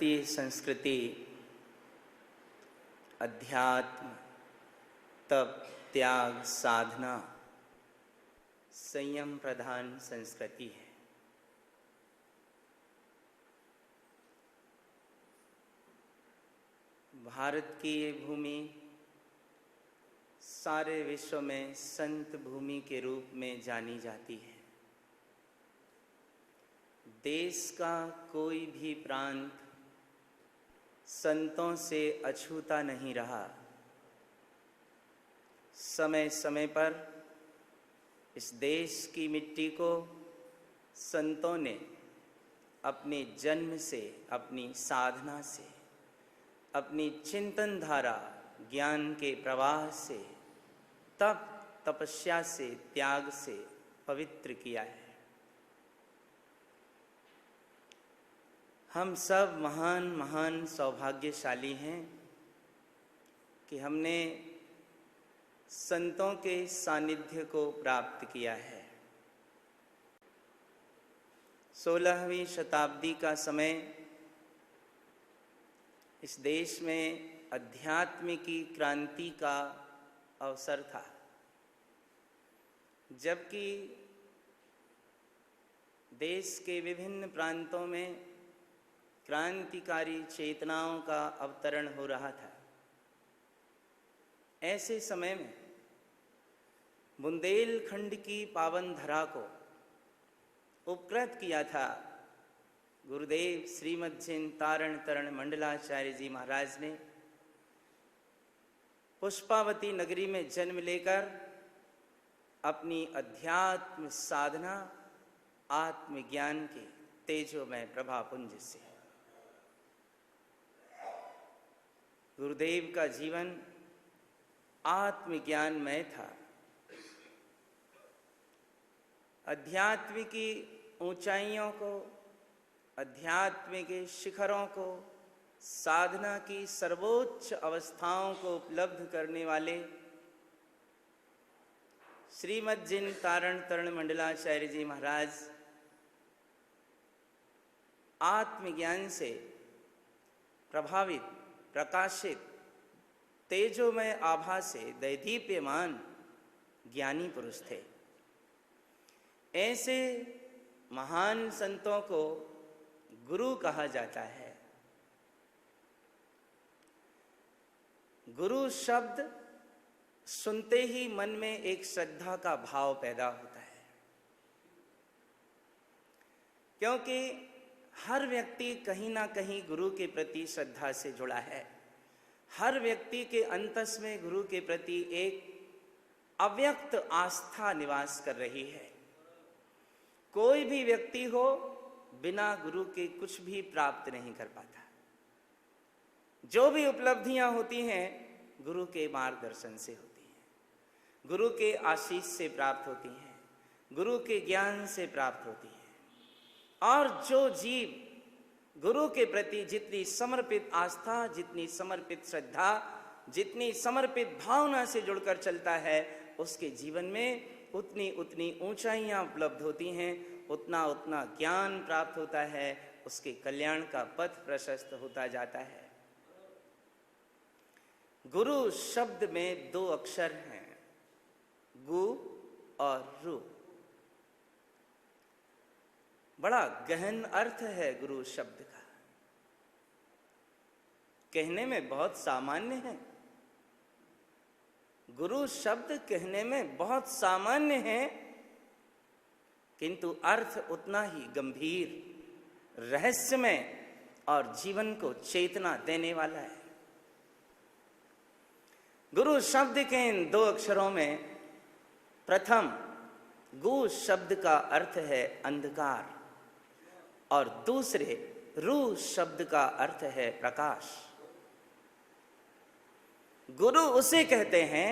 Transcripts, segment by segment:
भारतीय संस्कृति अध्यात्म, तप, त्याग, साधना, संयम प्रधान संस्कृति है। भारत की ये भूमि सारे विश्व में संत भूमि के रूप में जानी जाती है। देश का कोई भी प्रांत संतों से अछूता नहीं रहा। समय समय पर इस देश की मिट्टी को संतों ने अपने जन्म से, अपनी साधना से, अपनी चिंतन धारा, ज्ञान के प्रवाह से, तप, तपस्या से, त्याग से पवित्र किया है। हम सब महान महान सौभाग्यशाली हैं कि हमने संतों के सानिध्य को प्राप्त किया है। 16वीं शताब्दी का समय इस देश में अध्यात्म की क्रांति का अवसर था, जबकि देश के विभिन्न प्रांतों में क्रांतिकारी चेतनाओं का अवतरण हो रहा था। ऐसे समय में बुंदेलखंड की पावन धरा को उपकृत किया था गुरुदेव श्रीमद् जिन तारण तरण मंडलाचार्य जी महाराज ने। पुष्पावती नगरी में जन्म लेकर अपनी अध्यात्म साधना, आत्मज्ञान के तेजोमय प्रभापुंज से गुरुदेव का जीवन आत्मज्ञानमय था। अध्यात्म की ऊंचाइयों को, अध्यात्म के शिखरों को, साधना की सर्वोच्च अवस्थाओं को उपलब्ध करने वाले श्रीमद् जिन तारण तरण मंडलाचार्य जी महाराज आत्मज्ञान से प्रभावित, प्रकाशित, तेजोमय आभा से दैदीप्यमान ज्ञानी पुरुष थे। ऐसे महान संतों को गुरु कहा जाता है। गुरु शब्द सुनते ही मन में एक श्रद्धा का भाव पैदा होता है, क्योंकि हर व्यक्ति कहीं ना कहीं गुरु के प्रति श्रद्धा से जुड़ा है। हर व्यक्ति के अंतस में गुरु के प्रति एक अव्यक्त आस्था निवास कर रही है। कोई भी व्यक्ति हो, बिना गुरु के कुछ भी प्राप्त नहीं कर पाता। जो भी उपलब्धियां होती हैं गुरु के मार्गदर्शन से होती हैं, गुरु के आशीष से प्राप्त होती हैं, गुरु के ज्ञान से प्राप्त होती हैं। और जो जीव गुरु के प्रति जितनी समर्पित आस्था, जितनी समर्पित श्रद्धा, जितनी समर्पित भावना से जुड़कर चलता है, उसके जीवन में उतनी उतनी ऊंचाइयां उपलब्ध होती हैं, उतना उतना ज्ञान प्राप्त होता है, उसके कल्याण का पथ प्रशस्त होता जाता है। गुरु शब्द में 2 अक्षर हैं, गु और रु। बड़ा गहन अर्थ है गुरु शब्द का। कहने में बहुत सामान्य है, गुरु शब्द कहने में बहुत सामान्य है, किंतु अर्थ उतना ही गंभीर, रहस्यमय और जीवन को चेतना देने वाला है। गुरु शब्द के इन 2 अक्षरों में प्रथम गु शब्द का अर्थ है अंधकार और दूसरे रु शब्द का अर्थ है प्रकाश। गुरु उसे कहते हैं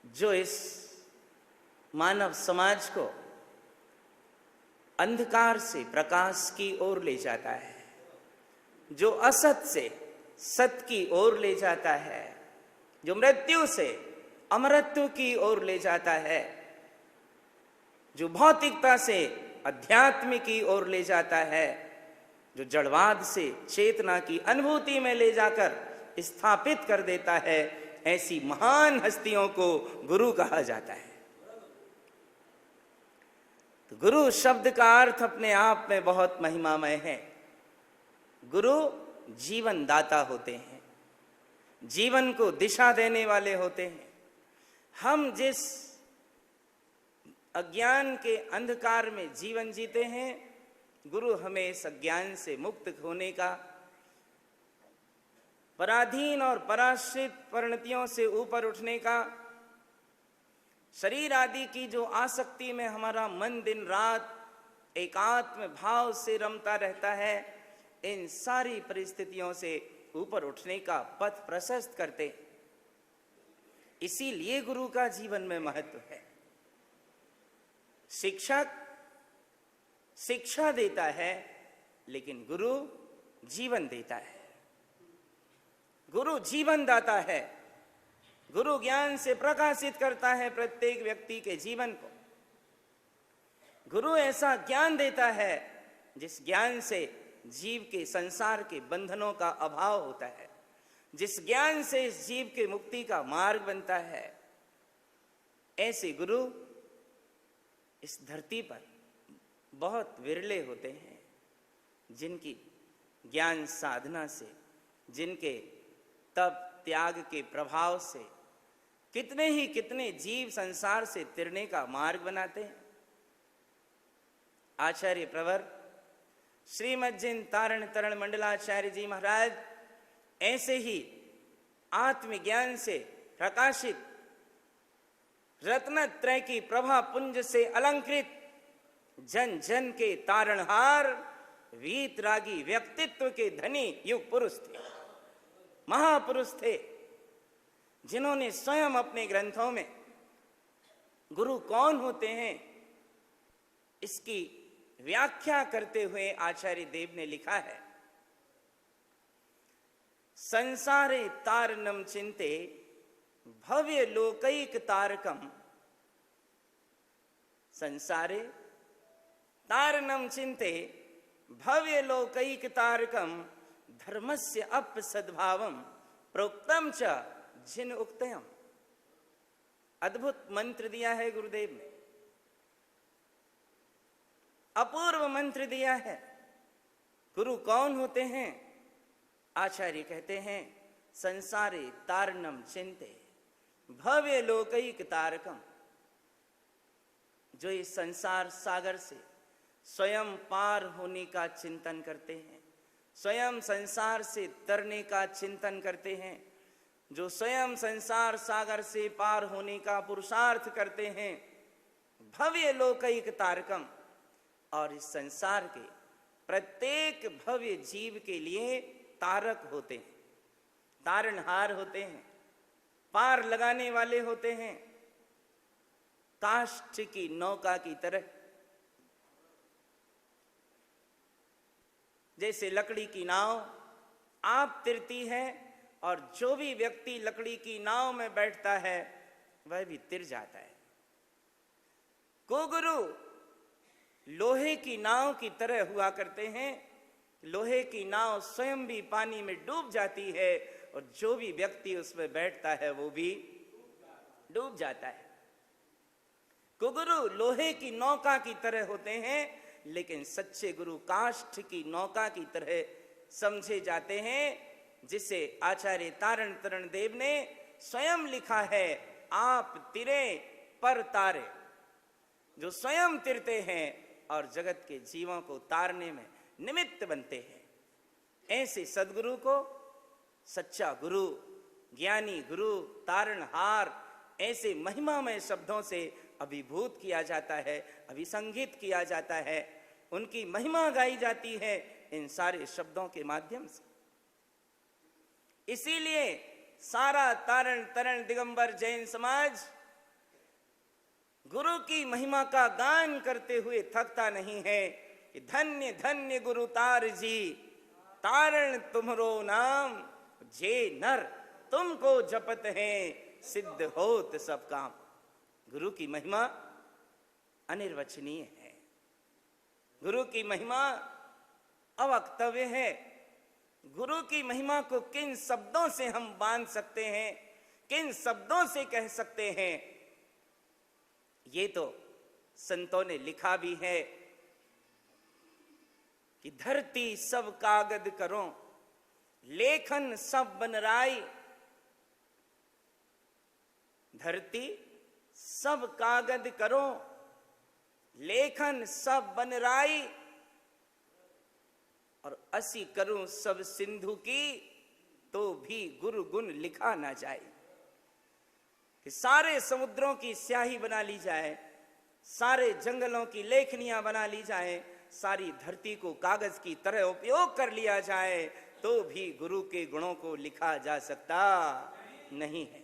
जो इस मानव समाज को अंधकार से प्रकाश की ओर ले जाता है, जो असत से सत की ओर ले जाता है, जो मृत्यु से अमरत्व की ओर ले जाता है, जो भौतिकता से अध्यात्म की ओर ले जाता है, जो जड़वाद से चेतना की अनुभूति में ले जाकर स्थापित कर देता है, ऐसी महान हस्तियों को गुरु कहा जाता है। तो गुरु शब्द का अर्थ अपने आप में बहुत महिमामय है। गुरु जीवन दाता होते हैं, जीवन को दिशा देने वाले होते हैं। हम जिस अज्ञान के अंधकार में जीवन जीते हैं, गुरु हमें इस अज्ञान से मुक्त होने का, पराधीन और पराश्रित परिणतियों से ऊपर उठने का, शरीर आदि की जो आसक्ति में हमारा मन दिन रात एकात्म भाव से रमता रहता है, इन सारी परिस्थितियों से ऊपर उठने का पथ प्रशस्त करते। इसीलिए गुरु का जीवन में महत्व है। शिक्षक शिक्षा देता है, लेकिन गुरु जीवन देता है। गुरु जीवन दाता है। गुरु ज्ञान से प्रकाशित करता है प्रत्येक व्यक्ति के जीवन को। गुरु ऐसा ज्ञान देता है जिस ज्ञान से जीव के संसार के बंधनों का अभाव होता है, जिस ज्ञान से इस जीव के मुक्ति का मार्ग बनता है। ऐसे गुरु इस धरती पर बहुत विरले होते हैं, जिनकी ज्ञान साधना से, जिनके तप त्याग के प्रभाव से कितने जीव संसार से तिरने का मार्ग बनाते हैं। आचार्य प्रवर श्रीमज्जिन तारण तरण मंडलाचार्य जी महाराज ऐसे ही आत्मज्ञान से प्रकाशित रत्नत्रय की प्रभा पुंज से अलंकृत जन जन के तारणहार वीतरागी व्यक्तित्व के धनी युग पुरुष थे, महापुरुष थे, जिन्होंने स्वयं अपने ग्रंथों में गुरु कौन होते हैं इसकी व्याख्या करते हुए आचार्य देव ने लिखा है, संसारे तारणम चिंते भव्य लोकैक तारकम। संसारे तारणम चिंते भव्य लोकैक तारकम धर्मस्य अप सद्भावम प्रोक्तम च जिन उक्तयम। अद्भुत मंत्र दिया है गुरुदेव ने, अपूर्व मंत्र दिया है। गुरु कौन होते हैं? आचार्य कहते हैं, संसारे तारणम चिंते भव्य लोकैक तारकम। जो इस संसार सागर से स्वयं पार होने का चिंतन करते हैं, स्वयं संसार से तरने का चिंतन करते हैं, जो स्वयं संसार सागर से पार होने का पुरुषार्थ करते हैं, भव्य लोकैक तारकम। और इस संसार के प्रत्येक भव्य जीव के लिए तारक होते हैं, तारणहार होते हैं, पार लगाने वाले होते हैं। काष्ठ की नौका की तरह, जैसे लकड़ी की नाव आप तिरती है, और जो भी व्यक्ति लकड़ी की नाव में बैठता है वह भी तिर जाता है। को गुरु लोहे की नाव की तरह हुआ करते हैं। लोहे की नाव स्वयं भी पानी में डूब जाती है, और जो भी व्यक्ति उसमें बैठता है वो भी डूब जाता है। गुरु लोहे की नौका की तरह होते हैं, लेकिन सच्चे गुरु काष्ठ की नौका की तरह समझे जाते हैं, जिसे आचार्य तारण तरण देव ने स्वयं लिखा है, आप तिरे पर तारे। जो स्वयं तिरते हैं और जगत के जीवों को तारने में निमित्त बनते हैं। ऐसे सदगुरु को सच्चा गुरु, ज्ञानी गुरु, तारणहार, ऐसे महिमामय शब्दों से अभिभूत किया जाता है, अभिसंगित किया जाता है। उनकी महिमा गाई जाती है इन सारे शब्दों के माध्यम से। इसीलिए सारा तारण तरण दिगंबर जैन समाज गुरु की महिमा का गान करते हुए थकता नहीं है कि धन्य धन्य गुरु तार जी, तारण तुम्हरो नाम, जे नर तुमको जपत हैं, सिद्ध होत सब काम। गुरु की महिमा अनिर्वचनीय है। गुरु की महिमा अवक्तव्य है। गुरु की महिमा को किन शब्दों से हम बांध सकते हैं, किन शब्दों से कह सकते हैं, ये तो संतों ने लिखा भी है कि धरती सब कागद करो, लेखन सब बनराई। धरती सब कागद करो, लेखन सब बनराई। और असी करूं सब सिंधु की, तो भी गुरु गुण लिखा ना जाए। कि सारे समुद्रों की स्याही बना ली जाए, सारे जंगलों की लेखनियां बना ली जाए, सारी धरती को कागज की तरह उपयोग कर लिया जाए, तो भी गुरु के गुणों को लिखा जा सकता नहीं है।